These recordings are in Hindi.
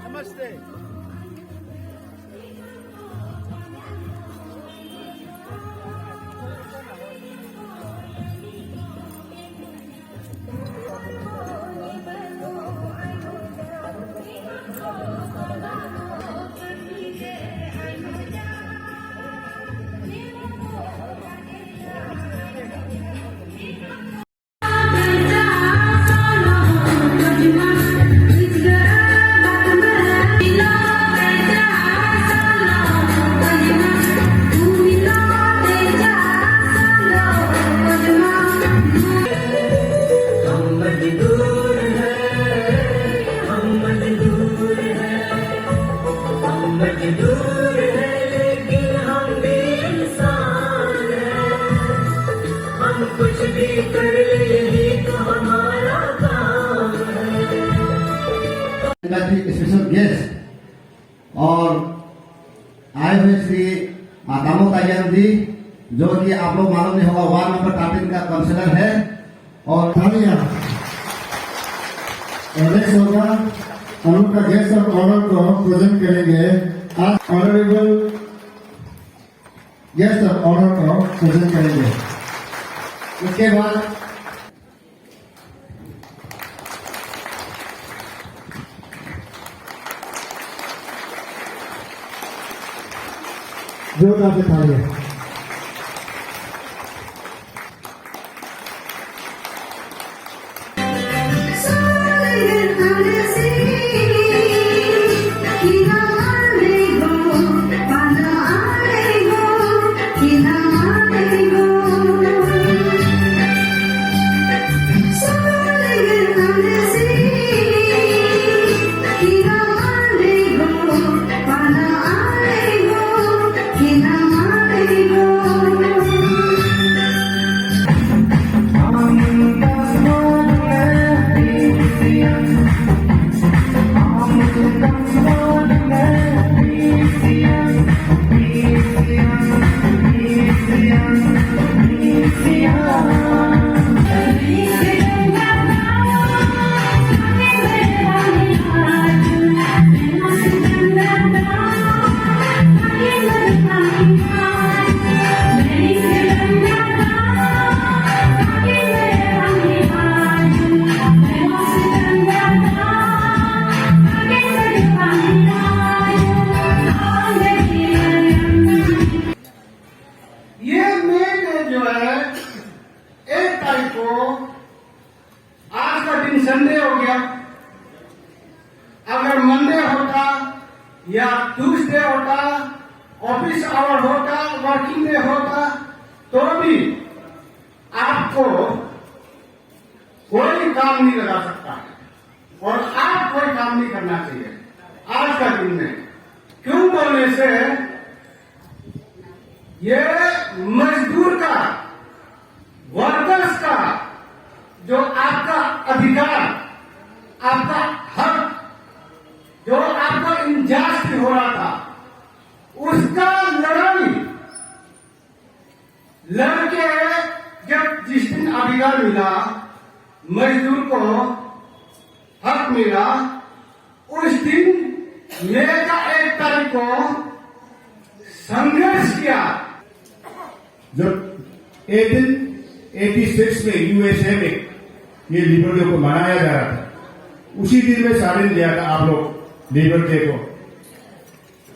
नमस्ते। कुछ भी कर ले यही तो हमारा काम है। स्पेशल गेस्ट और आए हुए श्री दामो तायन जी, जो कि आप लोग मालूम नहीं होगा वार्ड नंबर 13 का काउंसिलर है। और नेक्स्ट होगा हम लोग का गेस्ट ऑफ ऑनर को प्रेजेंट करेंगे। आज ऑनरेबल गेस्ट ऑफ ऑनर को प्रेजेंट करेंगे। उसके बाद जोरदार से तालियां। संडे हो गया। अगर मंडे होता या ट्यूसडे होता, ऑफिस आवर होता, वर्किंग डे होता, तो भी आपको कोई काम नहीं लगा सकता और आप कोई काम नहीं करना चाहिए आज का दिन में। क्यों बोलने से ये मजदूर का, वर्कर्स का जो आपका अधिकार, आपका हक, जो आपका इंजास्टिस हो रहा था, उसका लड़ाई लड़के जब जिस दिन अधिकार मिला, मजदूर को हक मिला, उस दिन मई का 1 तारीख को संघर्ष किया। जब 1886 में यूएसए में ये लिबर्टी डे को मनाया जा रहा था, उसी दिन में साबित लिया था आप लोग लिबर्टी डे को।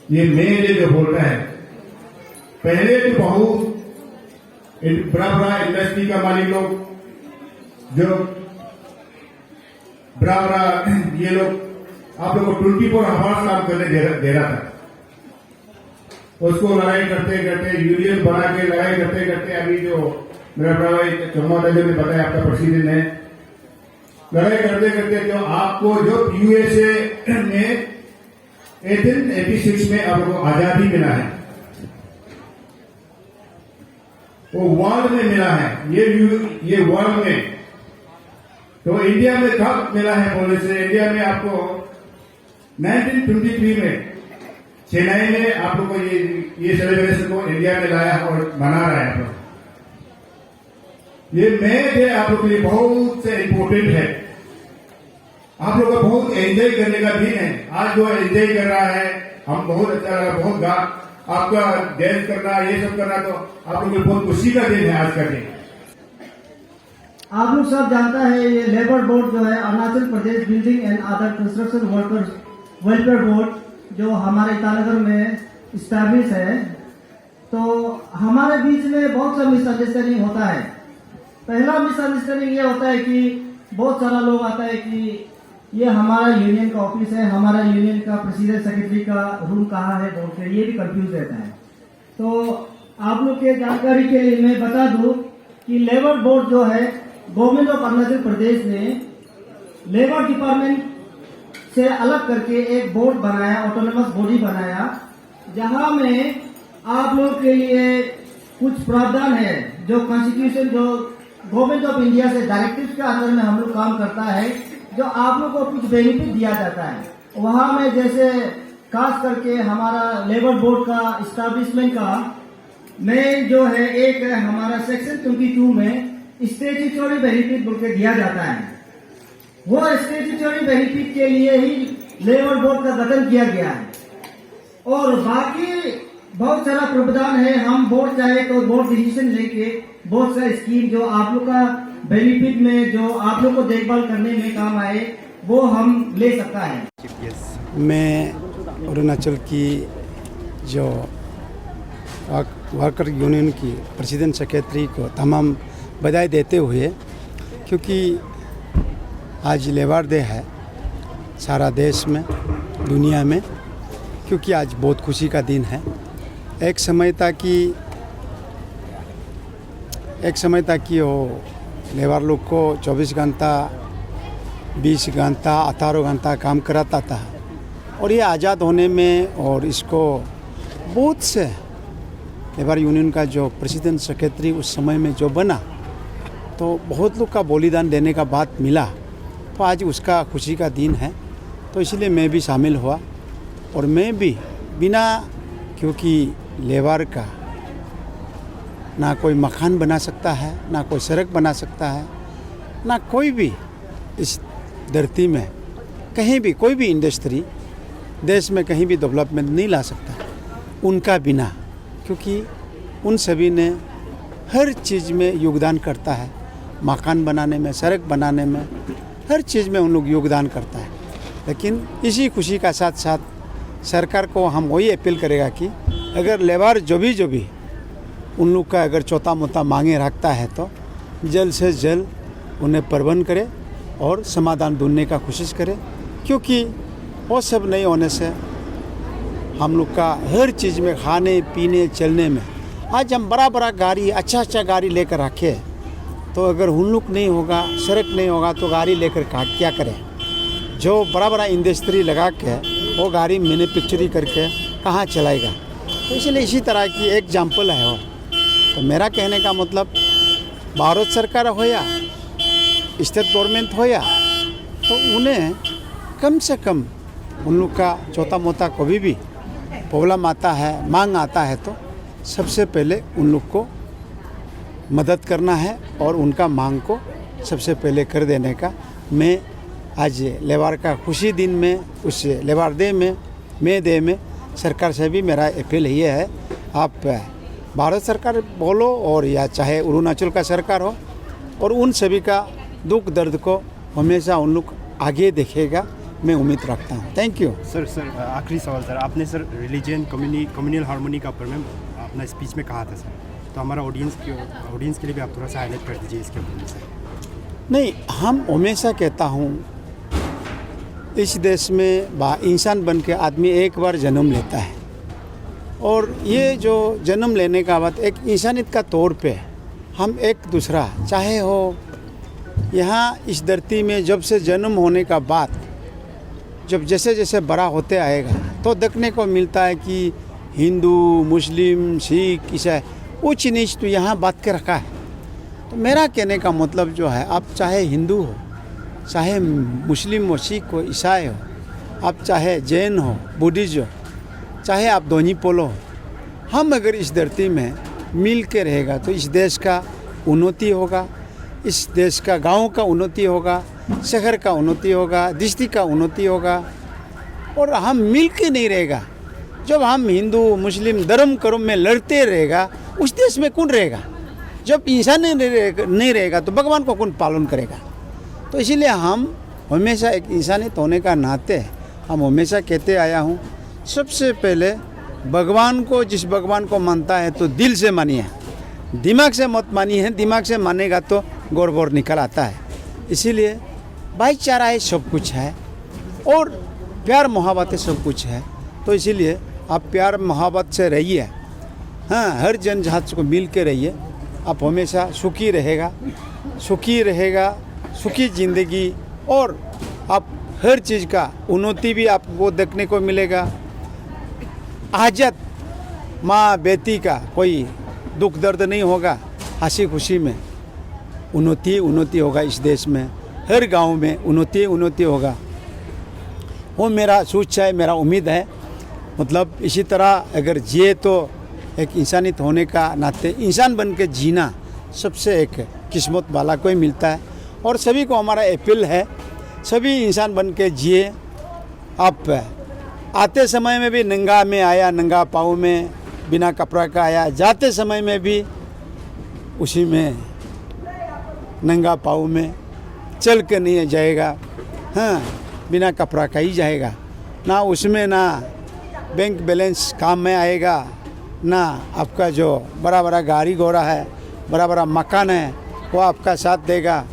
ये मेन डे जो बोल रहे हैं, पहले तो बहुत बड़ा बड़ा इंडस्ट्री का मालिक लोग, जो बड़ा बड़ा ये लोग आप लोग को 24 आवर्स काम करने दे रहा था। उसको लड़ाई करते करते, यूनियन बना के लड़ाई करते करते, अभी जो मेरा बड़ा भाई चौमा ने बताया, आपका प्रेसिडेंट है, लड़ाई करते करते जो आपको जो यूएसए में 1886 में आपको आजादी मिला है, वो वर्ल्ड में मिला है। ये वर्ल्ड में तो इंडिया में कब मिला है बोले से, इंडिया में आपको 1923 में चेन्नई में आप लोग को ये सेलिब्रेशन को इंडिया में लाया और मना रहे हैं आप लोग। ये मैच है आप लोग के लिए बहुत से इम्पोर्टेंट है, आप लोग को बहुत एंजॉय करने का दिन है। आज जो एंजॉय कर रहा है हम बहुत अच्छा लगा, बहुत आपका डांस करना ये सब करना, तो आप लोग के बहुत खुशी का दिन है आज का दिन। आप लोग सब जानता है ये लेबर बोर्ड जो है Arunachal Pradesh building and other construction workers welfare board जो हमारे ईटानगर में स्टैब्लिश है। तो हमारे बीच में बहुत सा मिसअंडरस्टैंडिंग होता है। पहला मिसअंडरस्टैंडिंग ये होता है कि बहुत सारा लोग आता है कि ये हमारा यूनियन का ऑफिस है, हमारा यूनियन का प्रेसिडेंट सेक्रेटरी का रूम कहाँ है बोल के ये भी कंफ्यूज रहता है। तो आप लोग के जानकारी के लिए मैं बता दूं कि लेबर बोर्ड जो है गवर्नमेंट ऑफ अरुणाचल प्रदेश ने लेबर डिपार्टमेंट से अलग करके एक बोर्ड बनाया, ऑटोनोमस बॉडी बनाया, जहां में आप लोग के लिए कुछ प्रावधान है जो कॉन्स्टिट्यूशन जो गवर्नमेंट ऑफ इंडिया से डायरेक्टिव के अंदर में हम लोग काम करता है, जो आप लोग को कुछ बेनिफिट दिया जाता है। वहां में जैसे खास करके हमारा लेबर बोर्ड का इस्टेब्लिशमेंट का मेन जो है एक है हमारा सेक्शन 22 में स्टैट्यूटरी बेनिफिट बोल के दिया जाता है। वो स्टैट्यूटरी बेनिफिट के लिए ही लेबर बोर्ड का गठन किया गया है और बाकी बहुत सारा प्रावधान है। हम बोर्ड चाहे तो बोर्ड डिसीजन लेके बहुत सारे स्कीम जो आप लोग का बेनिफिट में जो आप लोग को देखभाल करने में काम आए वो हम ले सकता है। मैं अरुणाचल की जो वर्कर यूनियन की प्रेसिडेंट सेक्रेटरी को तमाम बधाई देते हुए, क्योंकि आज लेबर डे है सारा देश में दुनिया में, क्योंकि आज बहुत खुशी का दिन है। एक समय था कि वो लेबर लोग को 24 घंटा 20 घंटा 18 घंटा काम कराता था और ये आज़ाद होने में और इसको बहुत से लेबर यूनियन का जो प्रेसिडेंट सेक्रेटरी उस समय में जो बना तो बहुत लोग का बलिदान देने का बात मिला, तो आज उसका खुशी का दिन है। तो इसलिए मैं भी शामिल हुआ और मैं भी बिना, क्योंकि लेबर का ना कोई मकान बना सकता है, ना कोई सड़क बना सकता है, ना कोई भी इस धरती में कहीं भी कोई भी इंडस्ट्री देश में कहीं भी डेवलपमेंट नहीं ला सकता उनका बिना, क्योंकि उन सभी ने हर चीज़ में योगदान करता है, मकान बनाने में, सड़क बनाने में, हर चीज़ में उन लोग योगदान करता है। लेकिन इसी खुशी का साथ साथ सरकार को हम वही अपील करेगा कि अगर लेबर जो भी उन लोग का अगर छोटा मोटा मांगे रखता है तो जल्द से जल्द उन्हें प्रबंध करे और समाधान ढूंढने का कोशिश करे, क्योंकि वो सब नहीं होने से हम लोग का हर चीज़ में खाने पीने चलने में आज हम बड़ा गाड़ी अच्छा गाड़ी लेकर रखे, तो अगर उन लोग नहीं होगा, सड़क नहीं होगा तो गाड़ी लेकर क्या करें। जो बड़ा इंडस्ट्री लगा के वो गाड़ी मैन्युफैक्चरिंग करके कहाँ चलाएगा। तो इसलिए इसी तरह की एग्जाम्पल है वो। तो मेरा कहने का मतलब भारत सरकार हो या स्टेट गवर्नमेंट हो या, तो उन्हें कम से कम उन लोग का छोटा मोटा कभी भी प्रॉब्लम आता है, मांग आता है, तो सबसे पहले उन लोग को मदद करना है और उनका मांग को सबसे पहले कर देने का मैं आज लेबर का खुशी दिन में, उस लेबर डे में, मे डे में सरकार से भी मेरा अपील ये है, आप भारत सरकार बोलो और या चाहे अरुणाचल का सरकार हो, और उन सभी का दुख दर्द को हमेशा उन लोग आगे देखेगा, मैं उम्मीद रखता हूँ। Thank you sir. आखिरी सवाल सर, आपने सर रिलीजन कम्युनल हार्मोनी का ऊपर में अपना स्पीच में कहा था सर, तो हमारा ऑडियंस के लिए भी आप थोड़ा सा हाईलाइट कर दीजिए इसके ऊपर में सर। नहीं, हम हमेशा कहता हूँ इस देश में इंसान बन के आदमी एक बार जन्म लेता है, और ये जो जन्म लेने का बाद एक इंसानियत का तौर पे हम एक दूसरा चाहे हो यहाँ इस धरती में जब से जन्म होने का बाद जब जैसे जैसे बड़ा होते आएगा तो देखने को मिलता है कि हिंदू, मुस्लिम, सिख, ईसाई ऊंच नीच तो यहाँ बात के रखा है। तो मेरा कहने का मतलब जो है, आप चाहे हिंदू हो, चाहे मुस्लिम हो, सिख हो, ईसाई हो, आप चाहे जैन हो, बुद्धिस्ट हो, चाहे आप दोनी पोलो हो, हम अगर इस धरती में मिल के रहेगा तो इस देश का उन्नति होगा, इस देश का गांव का उन्नति होगा, शहर का उन्नति होगा, डिस्ट्रिक्ट का उन्नति होगा। और हम मिल के नहीं रहेगा, जब हम हिंदू मुस्लिम धर्म कर्म में लड़ते रहेगा, उस देश में कौन रहेगा? जब इंसान नहीं रहेगा तो भगवान को कौन पालन करेगा? तो इसीलिए हम हमेशा एक इंसानियत होने का नाते हम हमेशा कहते आया हूँ, सबसे पहले भगवान को, जिस भगवान को मानता है तो दिल से मानिए, दिमाग से मत मानिए। दिमाग से मानेगा तो गौर निकल आता है। इसीलिए भाईचारा है, सब कुछ है, और प्यार मोहब्बत सब कुछ है। तो इसीलिए आप प्यार मोहब्बत से रहिए, हाँ, हर जन जात को मिल के रहिए, आप हमेशा सुखी रहेगा, सुखी ज़िंदगी, और आप हर चीज़ का उन्नति भी आपको देखने को मिलेगा। आज़ाद माँ बेटी का कोई दुख दर्द नहीं होगा, हंसी खुशी में उन्नति होगा इस देश में, हर गांव में उन्नति होगा। वो मेरा सोच है, मेरा उम्मीद है। मतलब इसी तरह अगर जिए तो एक इंसानियत होने का नाते इंसान बन के जीना सबसे एक किस्मत वाला को ही मिलता है। और सभी को हमारा अपील है, सभी इंसान बन के जिए। आप आते समय में भी नंगा में आया, नंगा पाँव में बिना कपड़ा का आया, जाते समय में भी उसी में नंगा पाँव में चल के नहीं जाएगा, हाँ, बिना कपड़ा का ही जाएगा। ना उसमें ना बैंक बैलेंस काम में आएगा, ना आपका जो बड़ा बड़ा गाड़ी घोड़ा है, बड़ा बड़ा मकान है, वो आपका साथ देगा।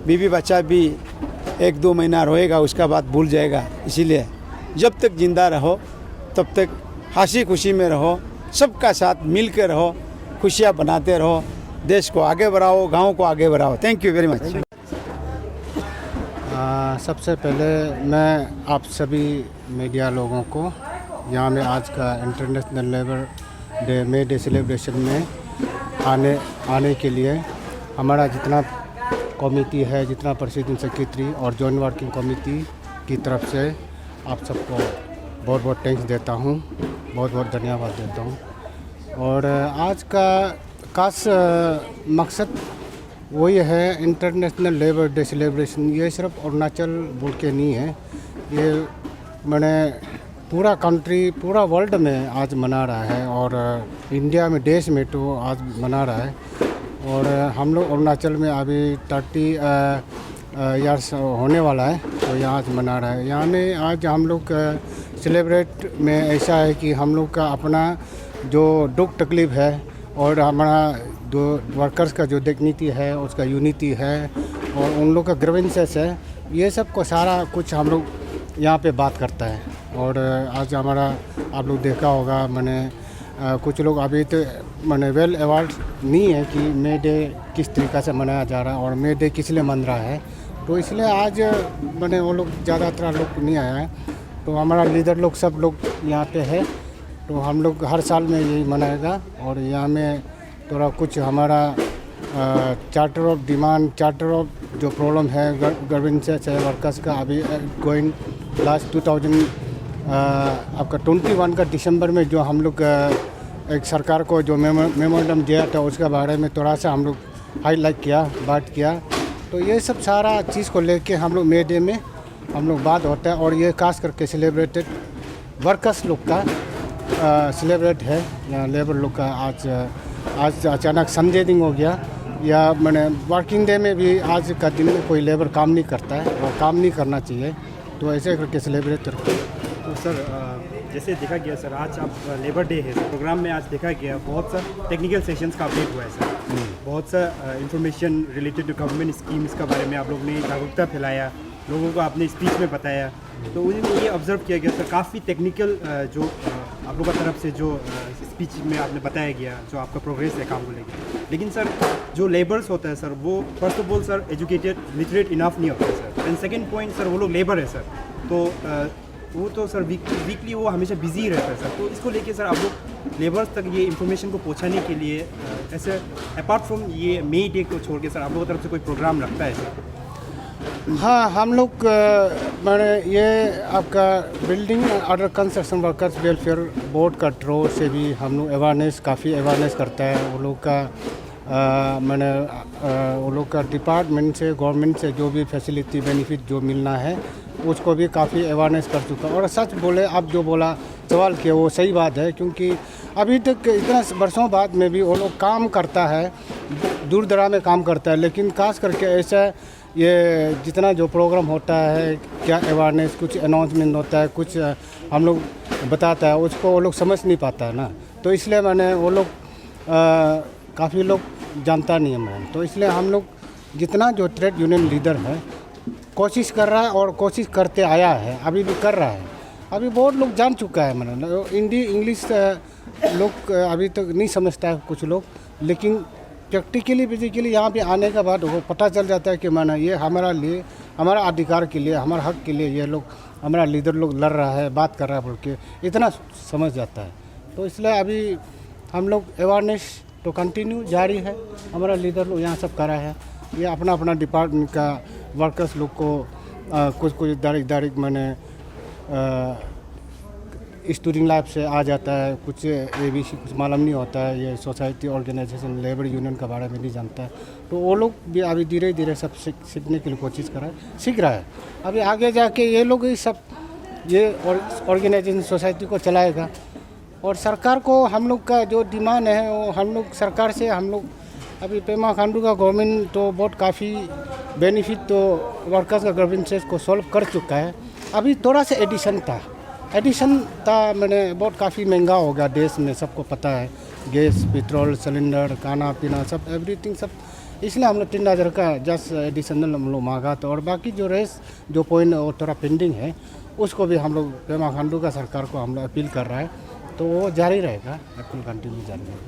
बीवी बच्चा भी 1-2 महीना रोएगा, उसका बाद भूल जाएगा। इसीलिए जब तक जिंदा रहो तब तक हंसी खुशी में रहो, सबका साथ मिल के रहो, खुशियाँ बनाते रहो, देश को आगे बढ़ाओ, गांव को आगे बढ़ाओ। Thank you very much. सबसे पहले मैं आप सभी मीडिया लोगों को यहाँ में आज का इंटरनेशनल लेबर डे मे डे सेलिब्रेशन में आने के लिए हमारा जितना कमेटी है, जितना प्रेसिडेंट सेक्रेटरी और जॉइंट वर्किंग कमेटी की तरफ से आप सबको बहुत बहुत थैंक्स देता हूँ, बहुत बहुत धन्यवाद देता हूँ। और आज का खास मकसद वही है, इंटरनेशनल लेबर डे सेलिब्रेशन। ये सिर्फ अरुणाचल बोल के नहीं है, ये मैंने पूरा कंट्री, पूरा वर्ल्ड में आज मना रहा है, और इंडिया में, देश में तो आज मना रहा है। और हम लोग अरुणाचल में अभी 30 ईयर्स होने वाला है, तो यहाँ आज मना रहा है। यहाँ में आज हम लोग सेलिब्रेट में ऐसा है कि हम लोग का अपना जो दुख तकलीफ है और हमारा जो वर्कर्स का जो डिग्निटी है, उसका यूनिटी है, और उन लोग का ग्रीवेंसेस है, ये सब को सारा कुछ हम लोग यहाँ पे बात करता है। और आज हमारा आप लोग देखा होगा, मैंने कुछ लोग अभी तो मैंने वेल अवार्ड नहीं है कि मे डे किस तरीक़ा से मनाया जा रहा है और मे डे किस लिए मन रहा है, तो इसलिए आज मैंने वो लोग ज़्यादातर लोग नहीं आया है, तो हमारा लीडर लोग सब लोग यहाँ पे है, तो हम लोग हर साल में यही मनाएगा। और यहाँ में थोड़ा कुछ हमारा charter of demand, charter of जो प्रॉब्लम है ग्रीवेंसेस है वर्कर्स का, अभी गोइंग लास्ट 2000 आपका 21 का दिसंबर में जो हम लोग एक सरकार को जो मेमोरेंडम दिया था, उसके बारे में थोड़ा सा हम लोग हाईलाइट किया, बात किया। तो ये सब सारा चीज़ को लेके हम लोग मे डे में हम लोग बात होता है। और ये खास करके सेलिब्रेटेड वर्कर्स लोग का सेलिब्रेट है, या लेबर लोग का आज अचानक संडे दिन हो गया, या मैंने वर्किंग डे में भी आज का दिन में कोई लेबर काम नहीं करता है, और काम नहीं करना चाहिए, तो ऐसे करके सेलिब्रेट करते हैं। तो सर जैसे देखा गया सर, आज आप लेबर डे है, प्रोग्राम में आज देखा गया बहुत सा टेक्निकल सेशंस का अपडेट हुआ है सर, बहुत सा information related to government schemes के बारे में आप लोग ने जागरूकता फैलाया, लोगों को आपने स्पीच में बताया, तो उन्हें ये ऑब्जर्व किया गया सर, काफ़ी टेक्निकल जो आप लोगों की तरफ से जो स्पीच में आपने बताया गया, जो आपका प्रोग्रेस है काम को लेकर। लेकिन सर जो लेबर्स होता है सर, वो first of all sir educated literate enough नहीं होता है sir, and second point sir वो लोग लेबर है सर, तो वो तो सर वीकली वो हमेशा बिजी रहता है सर। तो इसको लेके सर आप लोग लेबर्स तक ये इन्फॉर्मेशन को पहुंचाने के लिए ऐसे अपार्ट फ्रॉम ये मे डे को छोड़ के सर आप लोगों की तरफ से कोई प्रोग्राम रखता है सर? हाँ, हम लोग मैंने ये आपका building under construction workers welfare board का थ्रू से भी हम लोग अवेयरनेस काफ़ी अवेयरनेस करता है। वो लोग का वो लोग का डिपार्टमेंट से गवर्नमेंट से जो भी फैसिलिटी बेनिफिट जो मिलना है उसको भी काफ़ी अवेयरनेस कर चुका। और सच बोले, आप जो बोला सवाल किया वो सही बात है, क्योंकि अभी तक इतना वर्षों बाद में भी वो लोग काम करता है, दूर दराज में काम करता है, लेकिन खास करके ऐसा ये जितना जो प्रोग्राम होता है, क्या अवेयरनेस कुछ अनाउंसमेंट होता है, कुछ हम लोग बताता है, उसको वो लोग समझ नहीं पाता है ना। तो इसलिए मैंने वो लोग काफ़ी लोग जानता नहीं है मैम। तो इसलिए हम लोग जितना जो ट्रेड यूनियन लीडर है कोशिश कर रहा है और कोशिश करते आया है, अभी भी कर रहा है। अभी बहुत लोग जान चुका है मैंने, हिंदी इंग्लिश लोग अभी तक नहीं समझता है कुछ लोग, लेकिन प्रैक्टिकली बेसिकली यहाँ पे आने के बाद वो पता चल जाता है कि मैंने ये हमारा लिए, हमारा अधिकार के लिए, हमारा हक के लिए ये लोग, हमारा लीडर लोग लड़ रहा है, बात कर रहा है बोल के इतना समझ जाता है। तो इसलिए अभी हम लोग अवेयरनेस तो कंटिन्यू जारी है, हमारा लीडर लोग यहाँ सब कर रहा है। ये अपना अपना डिपार्टमेंट का वर्कर्स लोग को कुछ कुछ डायरेक्ट मैंने स्टूडेंट लाइफ से आ जाता है, कुछ ABC कुछ मालूम नहीं होता है, ये सोसाइटी ऑर्गेनाइजेशन लेबर यूनियन के बारे में नहीं जानता है। तो वो लोग भी अभी धीरे धीरे सब सीखने के लिए कोशिश कर रहा है, सीख रहा है। अभी आगे जाके ये लोग ही सब ये ऑर्गेनाइजेशन सोसाइटी को चलाएगा। और सरकार को हम लोग का जो डिमांड है वो हम लोग सरकार से हम लोग अभी पेमा खांडू का गवर्नमेंट तो बहुत काफ़ी बेनिफिट तो वर्कर्स का ग्रीवेंसेस को सॉल्व कर चुका है। अभी थोड़ा सा एडिशन था मैंने, बहुत काफ़ी महंगा हो गया देश में, सबको पता है, गैस पेट्रोल सिलेंडर खाना पीना सब एवरीथिंग सब, इसलिए हम लोग 3000 का जस्ट एडिशनल हम लोग मांगा। तो और बाकी जो रेस जो पॉइंट और थोड़ा पेंडिंग है उसको भी हम लोग पेमा खांडू का सरकार को हम लोग अपील कर रहा है, तो वो जारी रहेगा, अपील कंटिन्यू जारी रहेगा।